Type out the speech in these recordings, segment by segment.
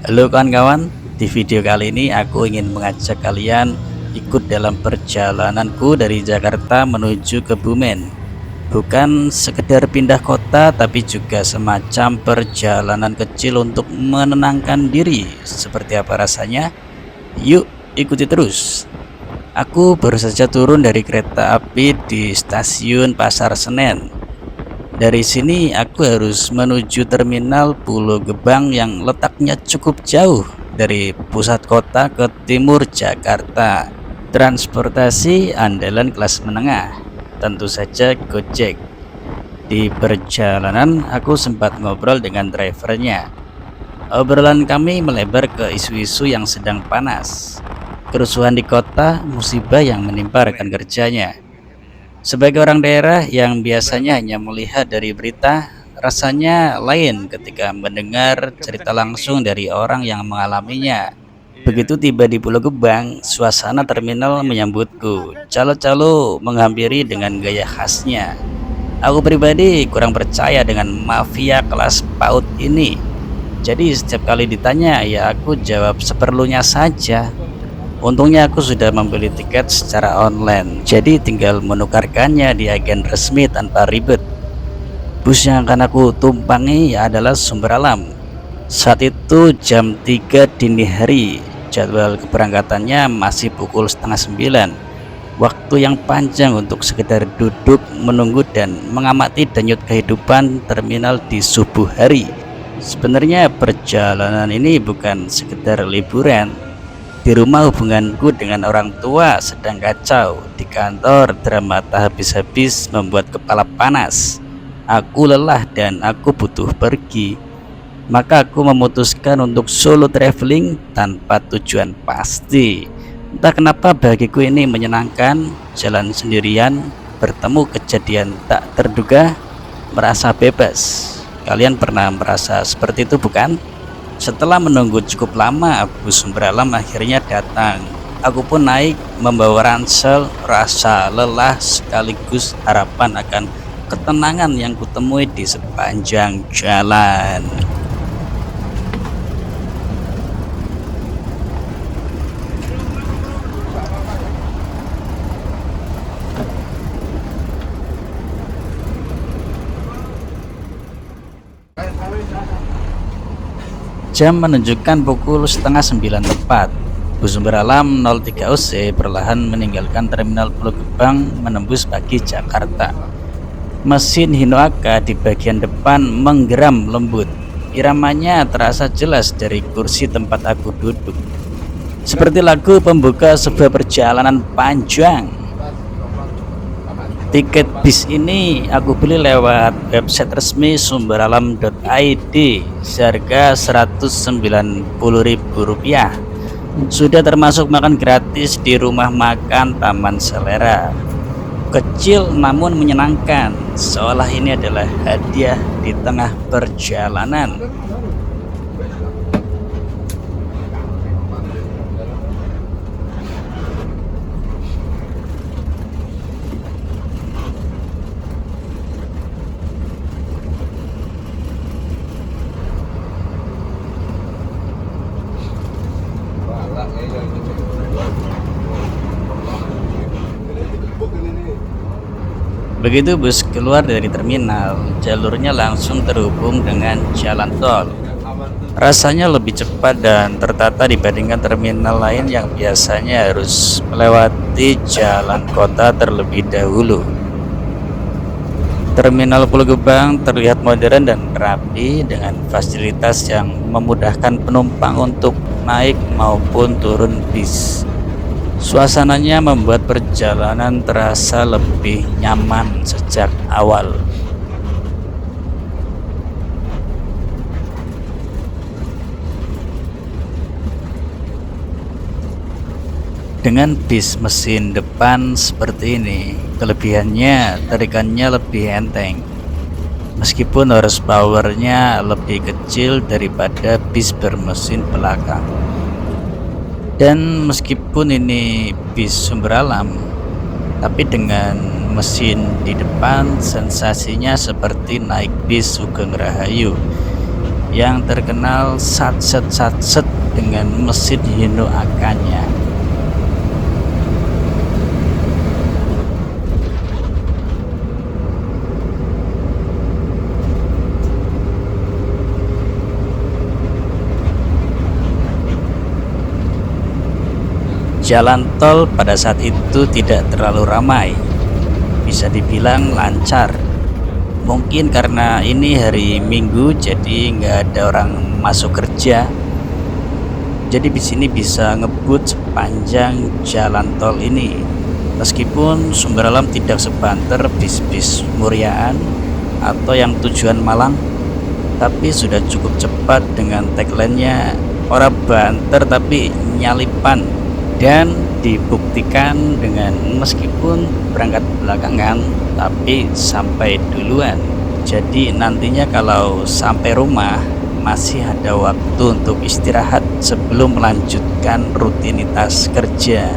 Halo kawan-kawan, di video kali ini aku ingin mengajak kalian ikut dalam perjalananku dari Jakarta menuju Kebumen. Bukan sekedar pindah kota, tapi juga semacam perjalanan kecil untuk menenangkan diri. Seperti apa rasanya? Yuk ikuti terus. Aku baru saja turun dari kereta api di stasiun Pasar Senen. Dari sini aku harus menuju terminal Pulau Gebang yang letaknya cukup jauh dari pusat kota ke timur Jakarta. Transportasi andalan kelas menengah, tentu saja Gojek. Di perjalanan aku sempat ngobrol dengan drivernya. Obrolan kami melebar ke isu-isu yang sedang panas. Kerusuhan di kota, musibah yang menimpa rekan kerjanya. Sebagai orang daerah yang biasanya hanya melihat dari berita, rasanya lain ketika mendengar cerita langsung dari orang yang mengalaminya. Begitu tiba di Pulau Gebang, suasana terminal menyambutku. Calo-calo menghampiri dengan gaya khasnya. Aku pribadi kurang percaya dengan mafia kelas PAUD ini. Jadi setiap kali ditanya, ya aku jawab seperlunya saja. Untungnya aku sudah membeli tiket secara online, jadi tinggal menukarkannya di agen resmi tanpa ribet. Bus yang akan aku tumpangi adalah Sumber Alam. Saat itu jam 3 dini hari, jadwal keberangkatannya masih pukul setengah 9. Waktu yang panjang untuk sekedar duduk, menunggu dan mengamati denyut kehidupan terminal di subuh hari. Sebenarnya perjalanan ini bukan sekedar liburan. Di rumah hubunganku dengan orang tua sedang kacau. Di kantor drama tak habis-habis membuat kepala panas. Aku lelah dan aku butuh pergi. Maka aku memutuskan untuk solo traveling tanpa tujuan pasti. Entah kenapa bagiku ini menyenangkan. Jalan sendirian, bertemu kejadian tak terduga, merasa bebas. Kalian pernah merasa seperti itu bukan? Setelah menunggu cukup lama, bus Sumber Alam akhirnya datang. Aku pun naik membawa ransel, rasa lelah sekaligus harapan akan ketenangan yang kutemui di sepanjang jalan. Jam menunjukkan pukul setengah 9 tepat. Bus Sumber Alam 03 UC perlahan meninggalkan terminal Pulau Gebang menembus pagi Jakarta. Mesin Hinoaka di bagian depan menggeram lembut. Iramanya terasa jelas dari kursi tempat aku duduk. Seperti lagu pembuka sebuah perjalanan panjang. Tiket bis ini aku beli lewat website resmi sumberalam.id seharga Rp190.000. Sudah termasuk makan gratis di rumah makan Taman Selera. Kecil namun menyenangkan, seolah ini adalah hadiah di tengah perjalanan. Begitu bus keluar dari terminal, jalurnya langsung terhubung dengan jalan tol. Rasanya lebih cepat dan tertata dibandingkan terminal lain yang biasanya harus melewati jalan kota terlebih dahulu. Terminal Pulau Gebang terlihat modern dan rapi dengan fasilitas yang memudahkan penumpang untuk naik maupun turun bis. Suasananya membuat perjalanan terasa lebih nyaman sejak awal. Dengan bis mesin depan seperti ini, kelebihannya tarikannya lebih enteng. Meskipun horsepowernya lebih kecil daripada bis bermesin belakang. Dan meskipun ini bis Sumber Alam, tapi dengan mesin di depan sensasinya seperti naik bis Sugeng Rahayu yang terkenal satset dengan mesin Hino Akanya. Jalan tol pada saat itu tidak terlalu ramai, bisa dibilang lancar. Mungkin karena ini hari Minggu, jadi nggak ada orang masuk kerja. Jadi di sini bisa ngebut sepanjang jalan tol ini. Meskipun Sumber Alam tidak sebanter bis-bis Muryaan atau yang tujuan Malang, tapi sudah cukup cepat dengan tagline-nya "Ora banter tapi nyalipan", dan dibuktikan dengan meskipun berangkat belakangan tapi sampai duluan. Jadi nantinya kalau sampai rumah masih ada waktu untuk istirahat sebelum melanjutkan rutinitas kerja.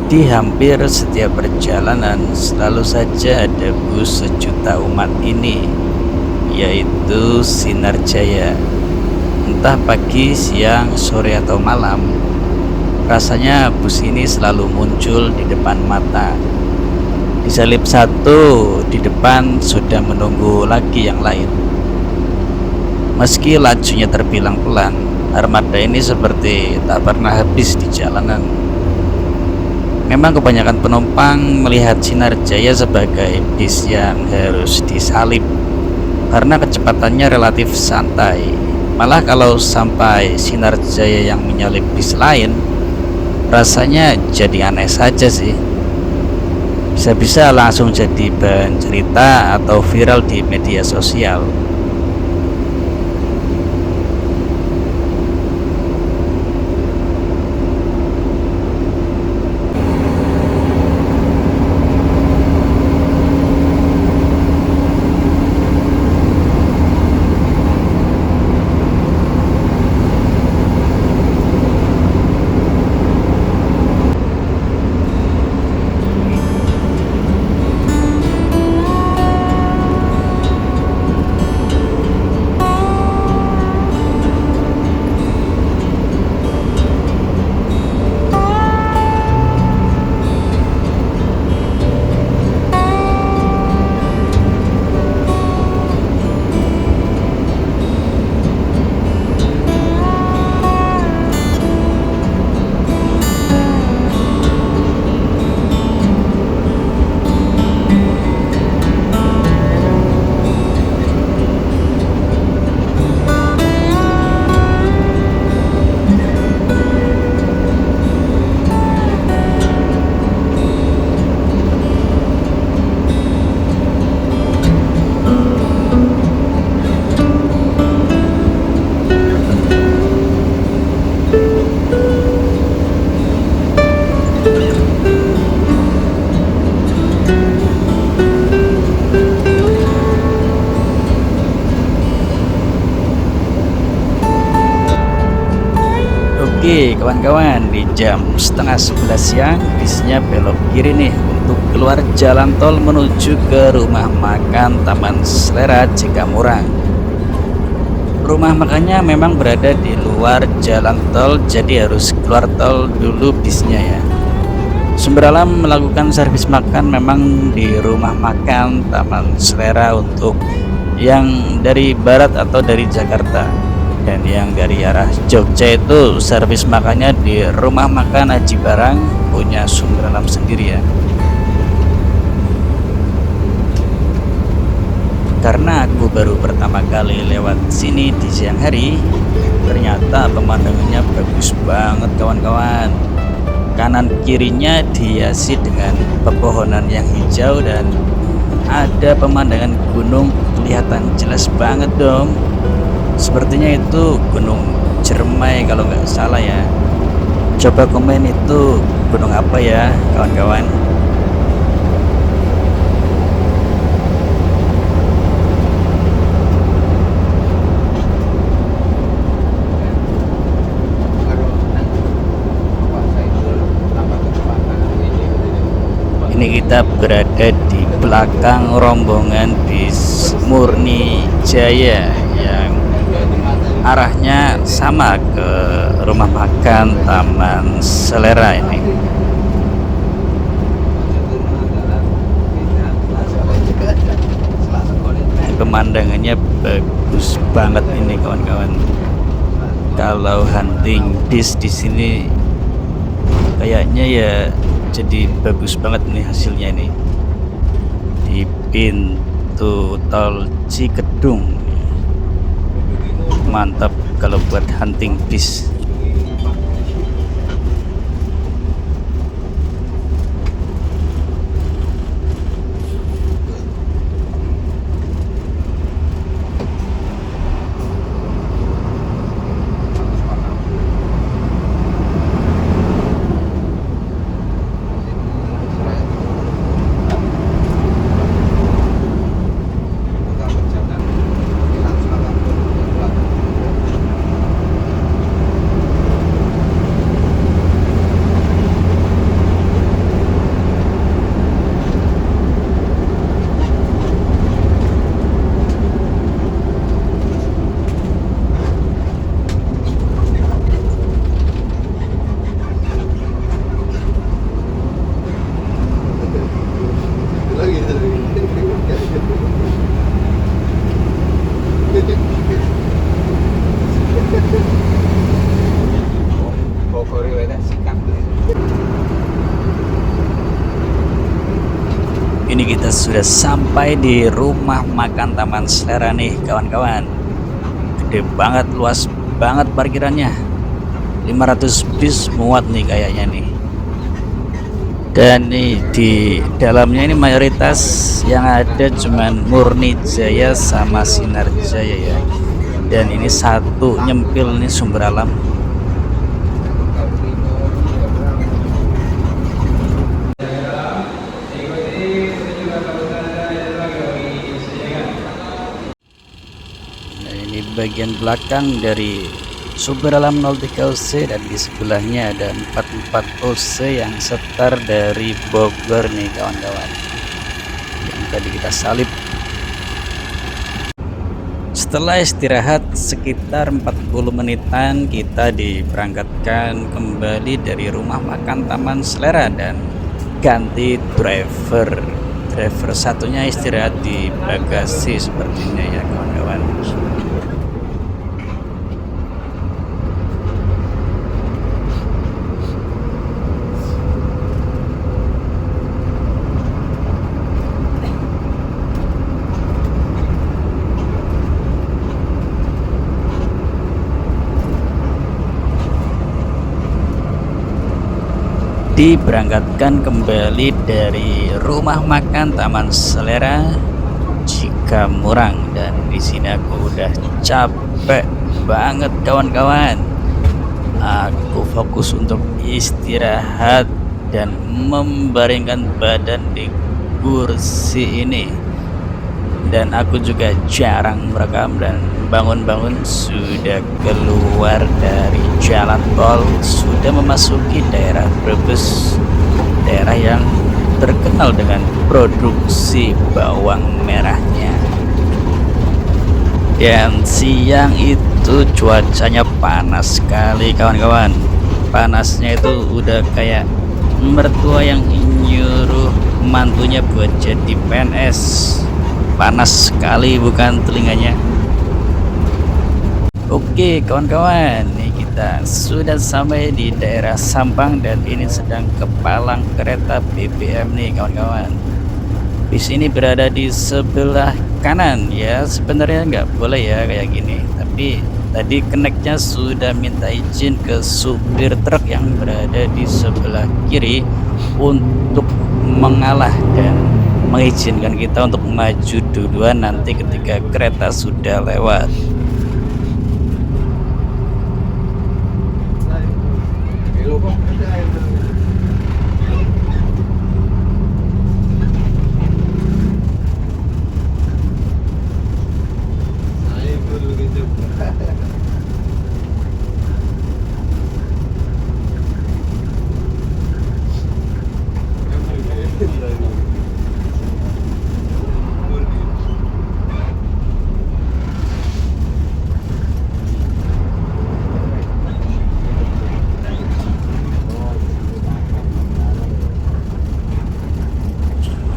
Di hampir setiap perjalanan selalu saja ada bus sejuta umat ini, yaitu Sinar Jaya. Entah pagi, siang, sore atau malam, rasanya bus ini selalu muncul di depan mata. Disalip satu, di depan sudah menunggu lagi yang lain. Meski lajunya terbilang pelan, armada ini seperti tak pernah habis di jalanan. Memang kebanyakan penumpang melihat Sinar Jaya sebagai bis yang harus disalip karena kecepatannya relatif santai. Malah kalau sampai Sinar Jaya yang menyalip bis lain, rasanya jadi aneh saja sih. Bisa-bisa langsung jadi bahan cerita atau viral di media sosial. Oke kawan-kawan, di jam 10:30 siang bisnya belok kiri nih untuk keluar jalan tol menuju ke rumah makan Taman Selera Cikamurang. Rumah makannya memang berada di luar jalan tol, jadi harus keluar tol dulu bisnya ya. Sumber Alam melakukan servis makan memang di rumah makan Taman Selera untuk yang dari barat atau dari Jakarta. Dan yang dari arah Jogja itu servis makannya di rumah makan Aji Barang, punya Sumber Alam sendiri ya. Karena aku baru pertama kali lewat sini di siang hari, ternyata pemandangannya bagus banget kawan-kawan. Kanan kirinya dihiasi dengan pepohonan yang hijau dan ada pemandangan gunung kelihatan jelas banget dong. Sepertinya itu Gunung Cermai kalau nggak salah ya. Coba komen itu gunung apa ya kawan-kawan. Ini kita berada di belakang rombongan bis Murni Jaya yang arahnya sama ke rumah makan Taman Selera ini. Pemandangannya bagus banget ini kawan-kawan. Kalau hunting bis di sini kayaknya ya jadi bagus banget nih hasilnya ini di pintu tol Cikedung. Mantap kalau buat hunting bis. Ini kita sudah sampai di rumah makan Taman Selera nih kawan-kawan. Gede banget, luas banget parkirannya. 500 bis muat nih kayaknya nih. Dan nih di dalamnya ini mayoritas yang ada cuman Murni Jaya sama Sinar Jaya ya. Dan ini satu nyempil nih Sumber Alam. Nah, ini bagian belakang dari Sumber Alam 03 OC, dan di sebelahnya ada 44 OC yang setar dari Bogor nih kawan-kawan, yang tadi kita salib. Setelah istirahat sekitar 40 menitan, kita diberangkatkan kembali dari rumah makan Taman Selera dan ganti driver. Driver satunya istirahat di bagasi sepertinya ya kawan-kawan. Diberangkatkan kembali dari rumah makan Taman Selera Cikamurang, dan di sini aku udah capek banget kawan-kawan. Aku fokus untuk istirahat dan membaringkan badan di kursi ini, dan aku juga jarang merekam dan bangun-bangun sudah keluar dari jalan tol, sudah memasuki daerah Brebes, daerah yang terkenal dengan produksi bawang merahnya. Dan siang itu cuacanya panas sekali kawan-kawan. Panasnya itu udah kayak mertua yang nyuruh mantunya buat jadi PNS. Panas sekali bukan telinganya. Oke kawan-kawan, nih kita sudah sampai di daerah Sampang, dan ini sedang kepalang kereta BBM nih kawan-kawan. Bis ini berada di sebelah kanan ya, sebenarnya nggak boleh ya kayak gini, tapi tadi keneknya sudah minta izin ke supir truk yang berada di sebelah kiri untuk mengalah dan mengizinkan kita untuk maju duluan nanti ketika kereta sudah lewat.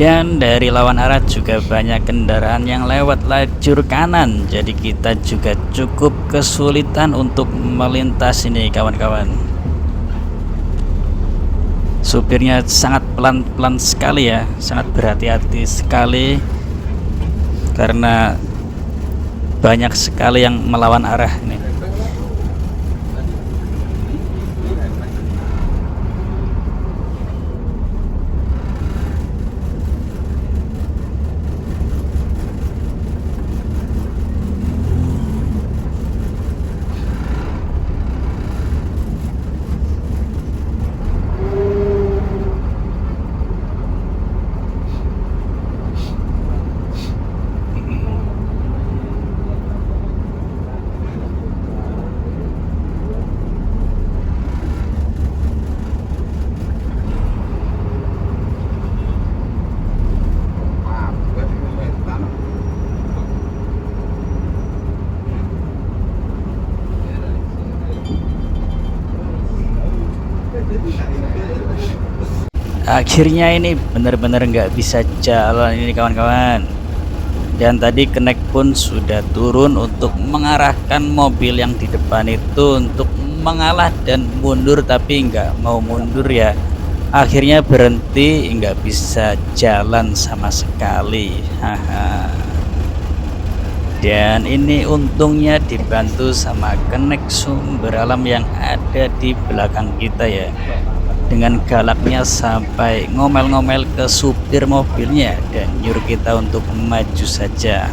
Dan dari lawan arah juga banyak kendaraan yang lewat lajur kanan, jadi kita juga cukup kesulitan untuk melintas ini kawan-kawan. Supirnya sangat pelan-pelan sekali ya, sangat berhati-hati sekali karena banyak sekali yang melawan arah nih. Akhirnya ini benar-benar nggak bisa jalan ini kawan-kawan. Dan tadi Kenek pun sudah turun untuk mengarahkan mobil yang di depan itu untuk mengalah dan mundur, tapi nggak mau mundur ya. Akhirnya berhenti, nggak bisa jalan sama sekali. Haha. Dan ini untungnya dibantu sama Kenek sumber alam yang ada di belakang kita ya. Dengan galaknya sampai ngomel-ngomel ke supir mobilnya dan nyuruh kita untuk maju saja.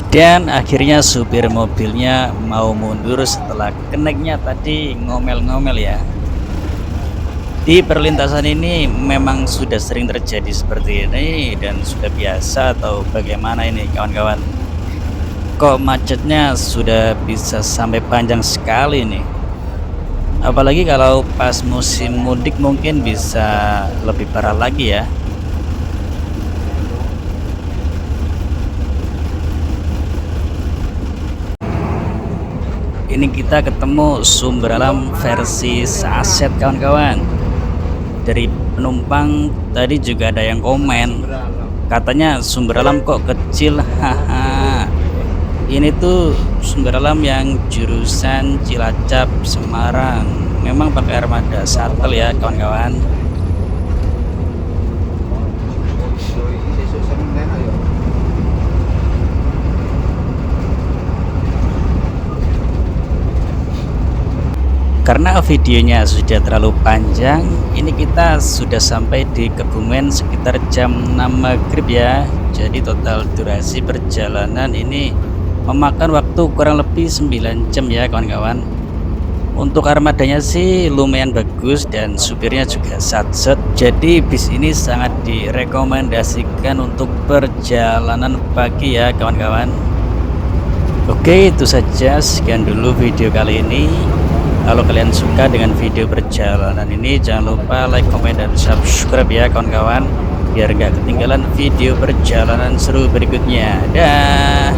Dan akhirnya supir mobilnya mau mundur setelah Keneknya tadi ngomel-ngomel ya. Di perlintasan ini memang sudah sering terjadi seperti ini dan sudah biasa atau bagaimana ini kawan-kawan? Kok macetnya sudah bisa sampai panjang sekali nih, apalagi kalau pas musim mudik mungkin bisa lebih parah lagi ya. Ini kita ketemu sumber alam versi saset kawan-kawan. Dari penumpang tadi juga ada yang komen, katanya sumber alam kok kecil, haha. Ini tuh sumber alam yang jurusan Cilacap Semarang, memang pakai armada shuttle ya kawan-kawan. Karena videonya sudah terlalu panjang, ini kita sudah sampai di Kebumen sekitar jam 6 maghrib ya. Jadi total durasi perjalanan ini memakan waktu kurang lebih 9 jam ya kawan-kawan. Untuk armadanya sih lumayan bagus dan supirnya juga satset, jadi bis ini sangat direkomendasikan untuk perjalanan pagi ya kawan-kawan. Oke, itu saja, sekian dulu video kali ini. Kalau kalian suka dengan video perjalanan ini, jangan lupa like, komen, dan subscribe ya kawan-kawan, biar gak ketinggalan video perjalanan seru berikutnya. Dah.